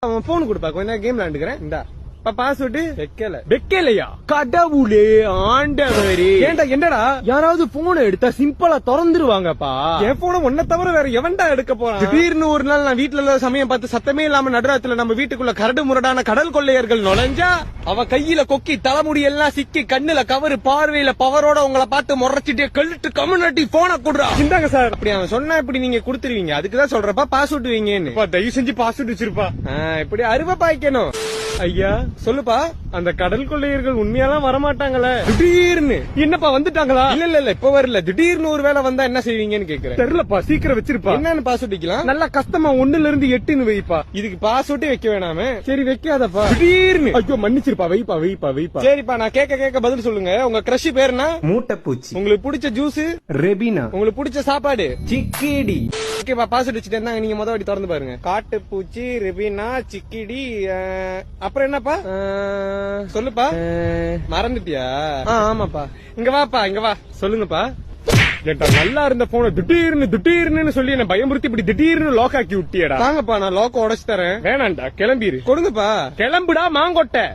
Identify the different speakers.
Speaker 1: அவன் போன் கொடுப்பா, கொஞ்ச நேரம் கேம் விளையாண்டுக்கிறேன். இந்தா பாஸ்வேர்டு
Speaker 2: வைக்கலையா? கடவுளே ஆண்டவரே,
Speaker 1: ஏண்டா என்னடா
Speaker 2: யாராவது போனை எடுத்தா சிம்பிளா திறந்துருவாங்கப்பா.
Speaker 1: என் போன ஒன்ன தவிர வேற எவன்டா எடுக்க போறான்? திடீர்னு ஒரு நாள் நான் வீட்டுல இல்லாத சமயம் பார்த்து சத்தமே இல்லாம நடுராத்துல நம்ம வீட்டுக்குள்ள கரடு முரடான கடல் கொள்ளையர்கள் நுழைஞ்சா அவ கையில கொக்கி தலைமுடி எல்லாம் சிக்கி கண்ணுல கவரு பார்வையில பவரோட உங்களை பார்த்து முறைச்சிட்டே கழுட்டு கம்யூனிட்டி போன குடுறா.
Speaker 2: இந்தாங்க சார்.
Speaker 1: அப்படி அவன் சொன்னா இப்படி நீங்க குடுத்துருவீங்க, அதுக்குதான் சொல்றப்பா பாஸ்வேர்டு வைங்கன்னு.
Speaker 2: தயவு செஞ்சு பாஸ்வேர்டு வச்சிருப்பா.
Speaker 1: இப்படி அருவா பாய்க்கணும்.
Speaker 2: ஐயா
Speaker 1: சொல்லுப்பா.
Speaker 2: அந்த கடல் கொள்ளையர்கள் உண்மையாலாம் வரமாட்டாங்களே,
Speaker 1: திடீர்னு
Speaker 2: என்னப்பா வந்துட்டாங்களா?
Speaker 1: இல்ல இப்ப வரல, திடீர்னு ஒரு வேலை வந்தா என்ன செய்வீங்கன்னு கேக்குறேன்.
Speaker 2: தெரியலப்பா, சீக்கிரம் வச்சிருப்பா.
Speaker 1: என்னன்னு பாஸ்வேர்ட் வைக்கலாம்?
Speaker 2: நல்லா கஷ்டமா 1ல இருந்து 8ன்னு வைப்பா.
Speaker 1: இதுக்கு பாஸ்வேர்டே வைக்க வேணாமே.
Speaker 2: சரி வைக்காதப்பா.
Speaker 1: திடீர்னு
Speaker 2: ஐயோ மன்னிச்சிருப்பா, வைப்பா.
Speaker 1: சரிப்பா, நான் கேட்க பதில் சொல்லுங்க. உங்க கிரஷ் பேருனா?
Speaker 3: மூட்டைப்பூச்சி.
Speaker 1: உங்களுக்கு பிடிச்ச ஜூஸ்?
Speaker 3: ரெபினா.
Speaker 1: உங்களுக்கு பிடிச்ச சாப்பாடு?
Speaker 3: சிக்கிடி.
Speaker 1: ஓகேப்பா, பாஸ்வேர்ட் வச்சுட்டு இருந்தாங்க, நீங்க முத வாட்டி திறந்து பாருங்க. காட்டுப்பூச்சி, ரெபினா, சிக்கிடி, அப்புறம் என்னப்பா சொல்லுப்பா. மறந்துட்டியா? ஆமாப்பா. இங்க வா.
Speaker 2: சொல்லுங்கப்பா. ஏன்டா நல்லா இருந்த போன திடீர்னு சொல்லி என்ன பயமுறுத்தி இப்படி திடீர்னு லாக் ஆக்கி விட்டியடா.
Speaker 1: தாங்கப்பா, நான் லாக் உடைச்சு தரேன்.
Speaker 2: வேணாண்டா, கிளம்பிரு.
Speaker 1: கொடுங்கப்பா.
Speaker 2: கிளம்புடா மாங்கொட்டை.